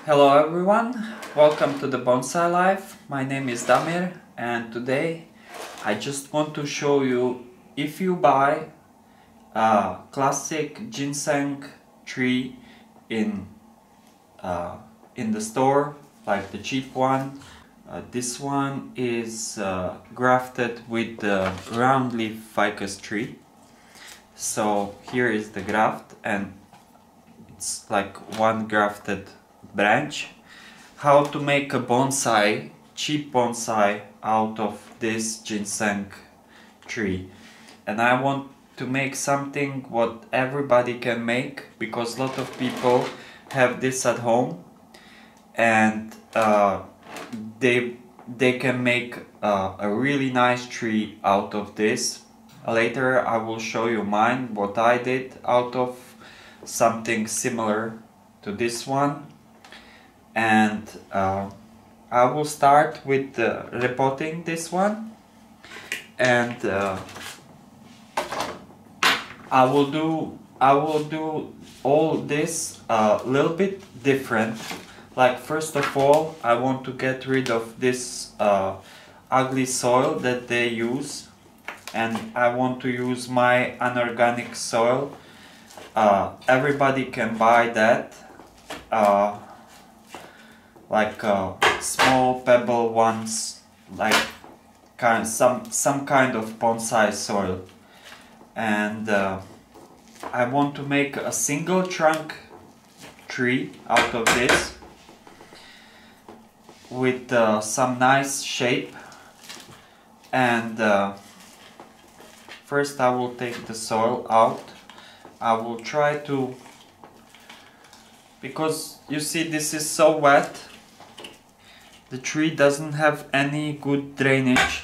Hello everyone, welcome to the Bonsai Life. My name is Damir and today I just want to show you if you buy a classic ginseng tree in the store, like the cheap one. This one is grafted with the round leaf ficus tree. So here is the graft and it's like one grafted branch. How to make a bonsai, cheap bonsai out of this ginseng tree. And I want to make something what everybody can make, because a lot of people have this at home and they can make a really nice tree out of this. Later I will show you mine, what I did out of something similar to this one. And I will start with repotting this one, and I will do all this a little bit different. Like, first of all, I want to get rid of this ugly soil that they use, and I want to use my unorganic soil. Everybody can buy that. Like small pebble ones, like some kind of bonsai soil. And I want to make a single trunk tree out of this with some nice shape. And first I will take the soil out. I will try to, because you see this is so wet, the tree doesn't have any good drainage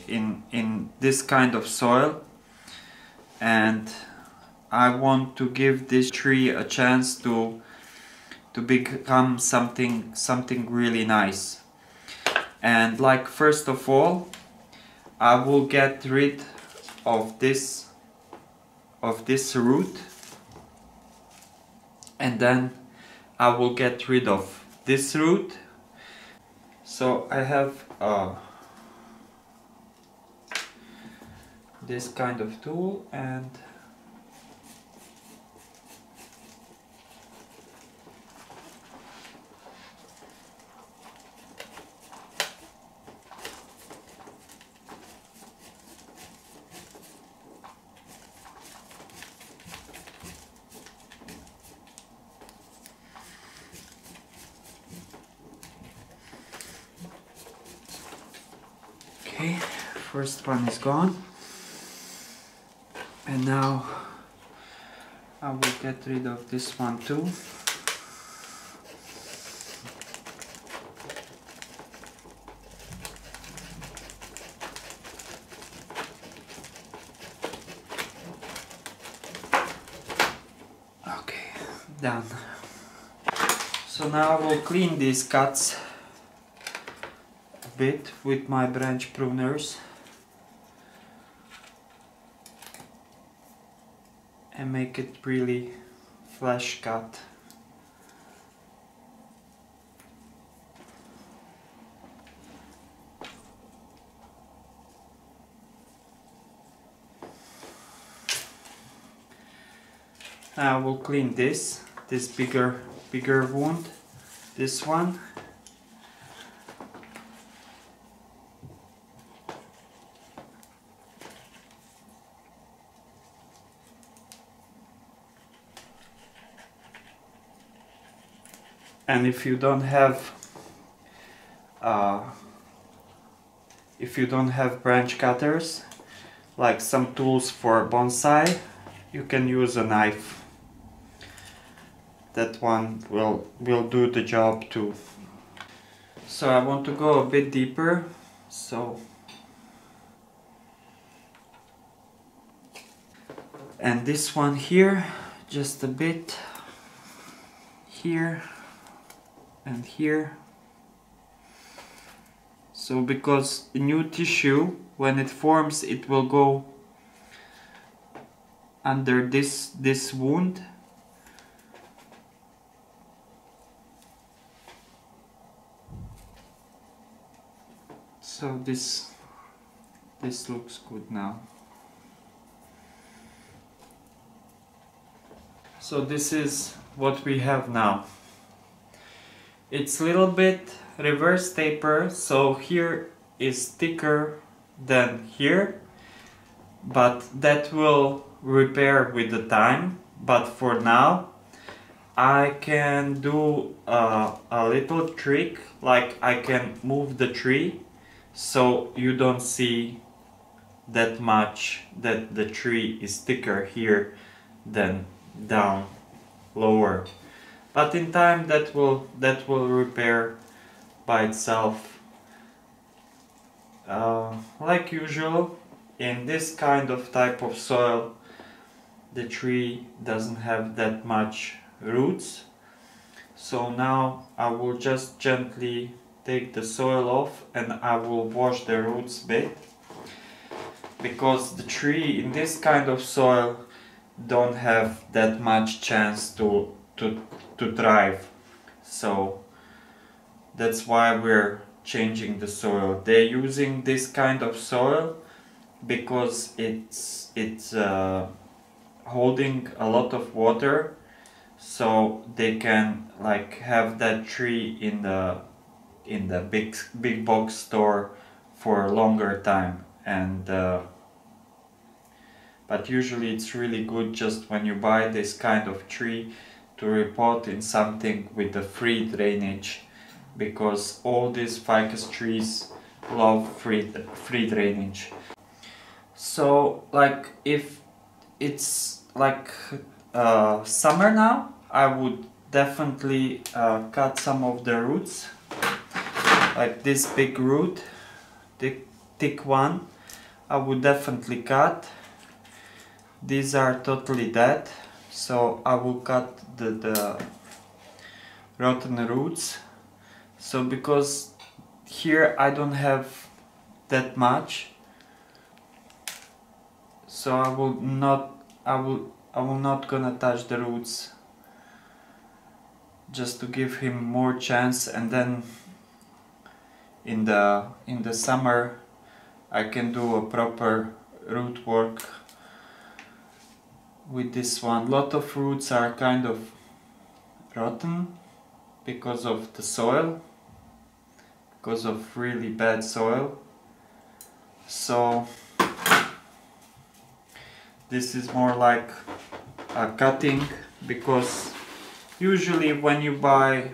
in this kind of soil, and I want to give this tree a chance to become something really nice. And like, first of all, I will get rid of this root, and then I will get rid of this root. So I have this kind of tool, and okay, first one is gone, and now I will get rid of this one too. Okay, done. So now I will clean these cuts bit with my branch pruners and make it really flesh cut. Now I will clean this bigger wound, this one. And if you don't have branch cutters, like some tools for bonsai, you can use a knife. That one will do the job too. So I want to go a bit deeper, so and this one here, just a bit here and here. So because new tissue, when it forms, it will go under this wound, So this looks good now. So this is what we have now. It's a little bit reverse taper, so here is thicker than here, but that will repair with the time. But for now I can do a little trick, like I can move the tree so you don't see that much that the tree is thicker here than down lower. But in time that will repair by itself. Like usual, in this kind of type of soil, the tree doesn't have that much roots. So now I will just gently take the soil off and I will wash the roots a bit, because the tree in this kind of soil don't have that much chance to thrive. So that's why we're changing the soil. They're using this kind of soil because it's holding a lot of water, so they can like have that tree in the big box store for a longer time. And but usually it's really good just when you buy this kind of tree to repot in something with the free drainage, because all these ficus trees love free drainage. So like if it's like summer now, I would definitely cut some of the roots, like this big root, thick one, I would definitely cut. These are totally dead, so I will cut the rotten roots. So because here I don't have that much, so I will not gonna touch the roots, just to give him more chance. And then in the summer I can do a proper root work with this one. Lot of roots are kind of rotten because of the soil, because of really bad soil. So this is more like a cutting, because usually when you buy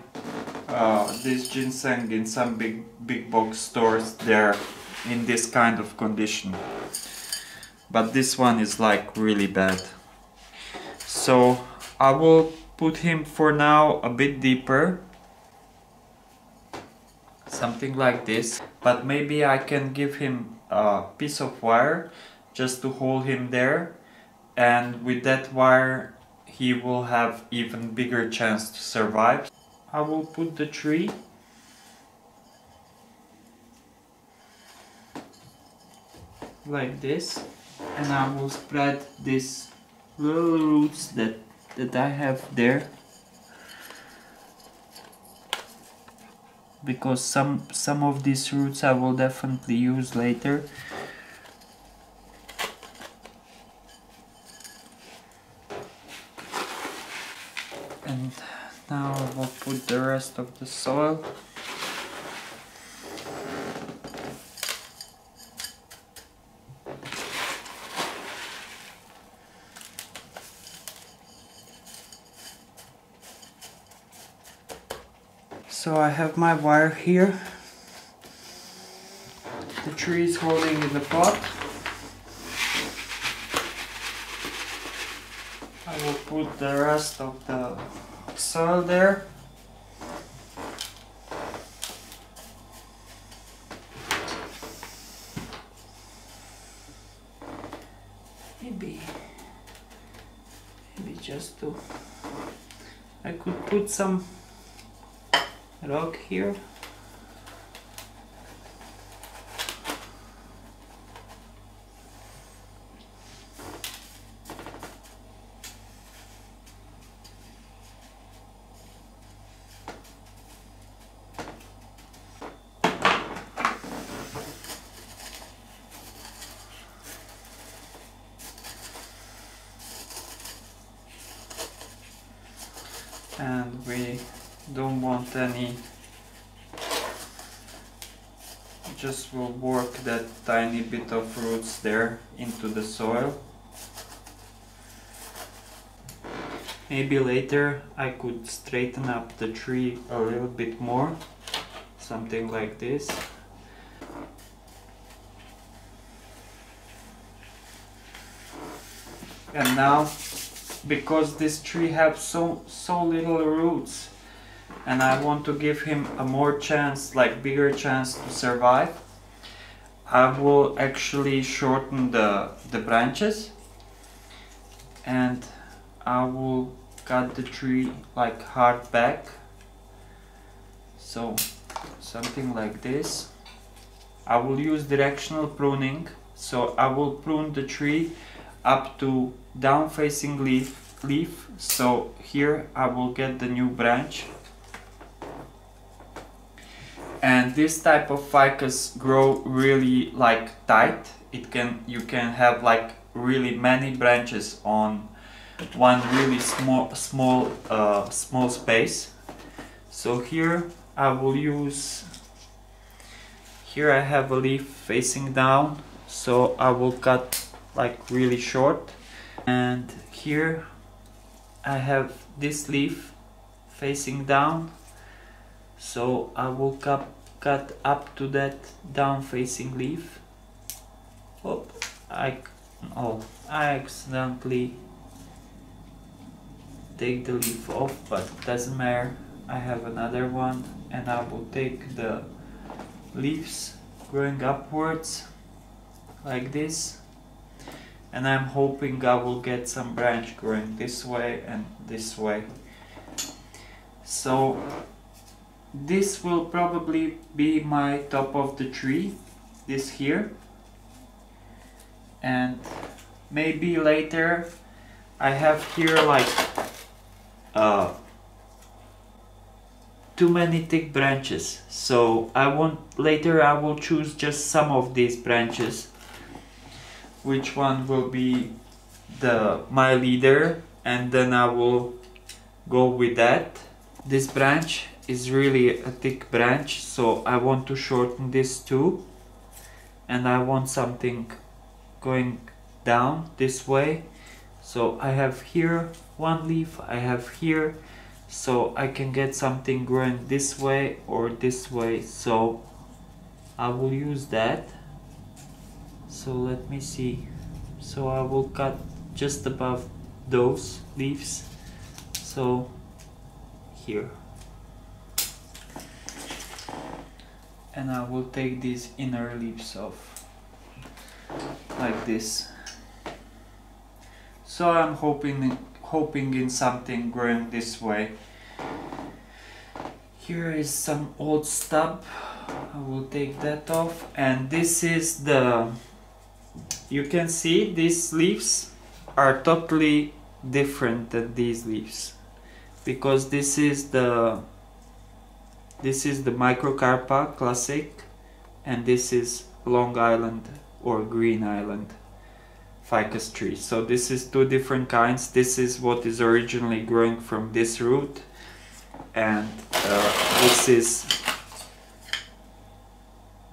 this ginseng in some big box stores, they're in this kind of condition, but this one is like really bad. So I will put him for now a bit deeper, something like this, but maybe I can give him a piece of wire just to hold him there, and with that wire he will have even bigger chance to survive. I will put the tree like this, and I will spread these little roots that I have there, because some of these roots I will definitely use later. And now I will put the rest of the soil. So I have my wire here. The tree is holding in the pot. I will put the rest of the soil there. Maybe just to, I could put some rock here. and we don't want any, just will work that tiny bit of roots there into the soil. Maybe later I could straighten up the tree a little bit more, something like this. And now, because this tree has so little roots, and I want to give him a more chance, like bigger chance to survive, I will actually shorten the branches, and I will cut the tree like hard back, so something like this. I will use directional pruning, so I will prune the tree up to down facing leaf, so here I will get the new branch. And this type of ficus grow really like tight. You can have like really many branches on one really small space. So here I will use, here I have a leaf facing down, so I will cut like really short, and here I have this leaf facing down, so I will cut up to that down facing leaf. I accidentally take the leaf off, but it doesn't matter. I have another one, and I will take the leaves growing upwards like this, and I'm hoping I will get some branch growing this way and this way. So this will probably be my top of the tree, this here, and maybe later I have here like too many thick branches, so later I will choose just some of these branches, which one will be my leader, and then I will go with that. This branch is really a thick branch, so I want to shorten this too, and I want something going down this way. So I have here one leaf, I have here, so I can get something growing this way or this way, so I will use that. So let me see, so I will cut just above those leaves, so here, and I will take these inner leaves off like this. So I'm hoping in something growing this way. Here is some old stub, I will take that off, and this is you can see these leaves are totally different than these leaves, because this is the Microcarpa Classic, and this is Long Island or Green Island ficus tree. So this is two different kinds. This is what is originally growing from this root, and this is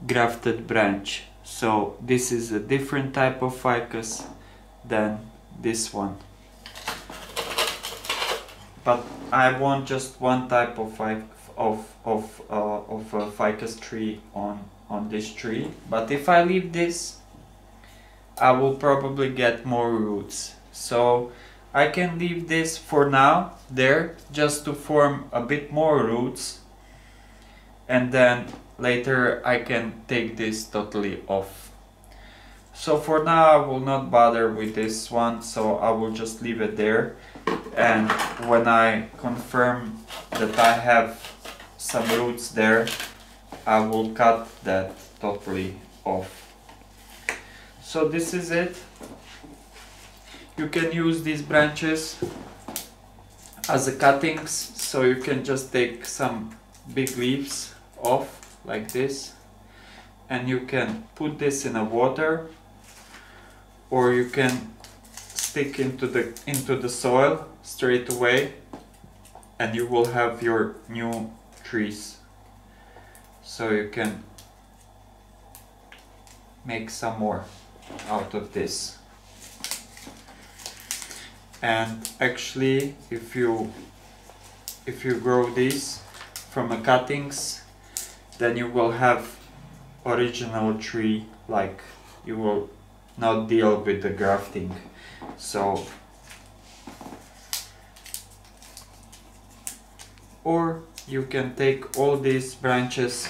grafted branch. So this is a different type of ficus than this one. But I want just one type of a ficus tree on this tree. But if I leave this, I will probably get more roots. So I can leave this for now there, just to form a bit more roots, and then later I can take this totally off. So for now I will not bother with this one, so I will just leave it there, and when I confirm that I have some roots there, I will cut that totally off. So this is it. You can use these branches as a cuttings, so you can just take some big leaves off like this, and you can put this in a water, or you can stick into the soil straight away, and you will have your new trees. So you can make some more out of this. And actually, if you grow these from the cuttings, then you will have original tree, like you will not deal with the grafting. So, or you can take all these branches,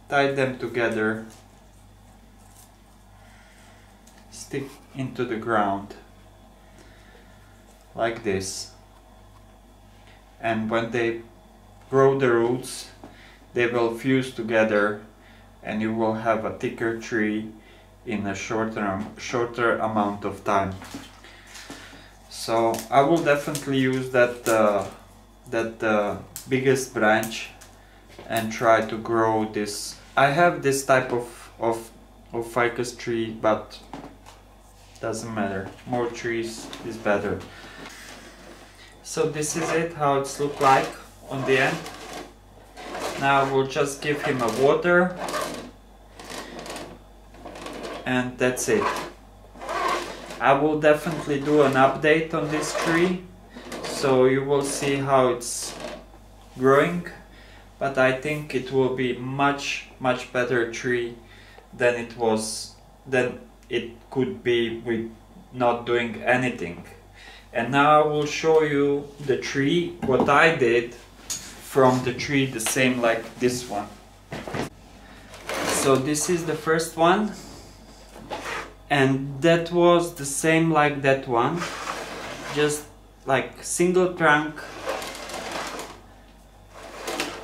tie them together, stick into the ground like this, and when they grow the roots, they will fuse together and you will have a thicker tree in a shorter amount of time. So I will definitely use that biggest branch and try to grow this. I have this type of ficus tree, but doesn't matter, more trees is better. So this is it, how it's look like on the end. Now we'll just give him a water and that's it. I will definitely do an update on this tree, so you will see how it's growing, but I think it will be much better tree than it could be with not doing anything. And now I will show you the tree, what I did from the tree, the same like this one. So this is the first one, and that was the same like that one, just like single trunk,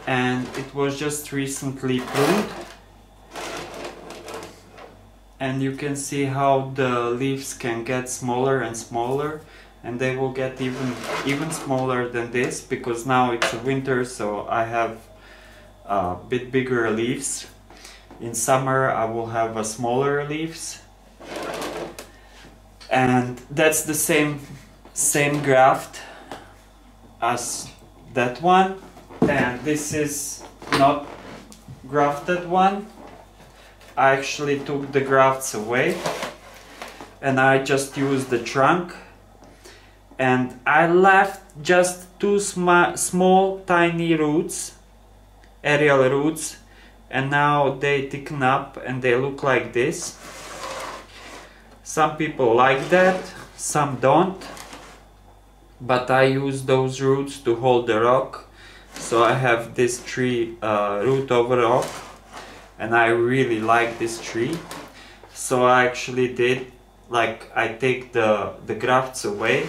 and it was just recently pruned. And you can see how the leaves can get smaller and smaller, and they will get even smaller than this, because now it's a winter, so I have a bit bigger leaves. In summer I will have a smaller leaves. And that's the same graft as that one, and this is not grafted one. I actually took the grafts away and I just used the trunk, and I left just two small tiny roots, aerial roots, and now they thicken up and they look like this. Some people like that, some don't, but I use those roots to hold the rock. So I have this tree root over rock, and I really like this tree. So I actually did, like, I take the grafts away,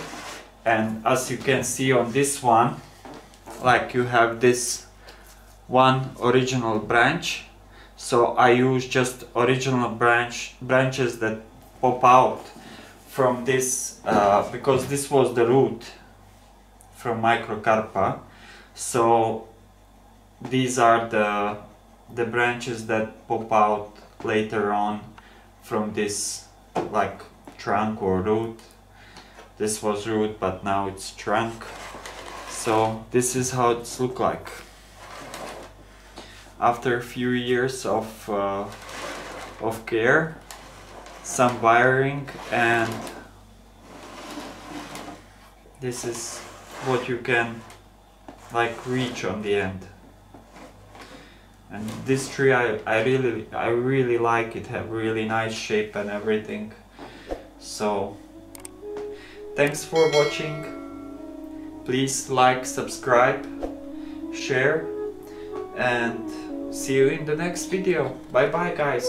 and as you can see on this one, like, you have this one original branch. So I use just original branches that pop out from this, because this was the root from microcarpa. So these are the branches that pop out later on from this, like, trunk or root. This was root, but now it's trunk. So this is how it's look like after a few years of care, some wiring, and this is what you can, like, reach on the end. And this tree I really like it, have really nice shape and everything. So thanks for watching. Please like, subscribe, share, and see you in the next video. Bye bye guys.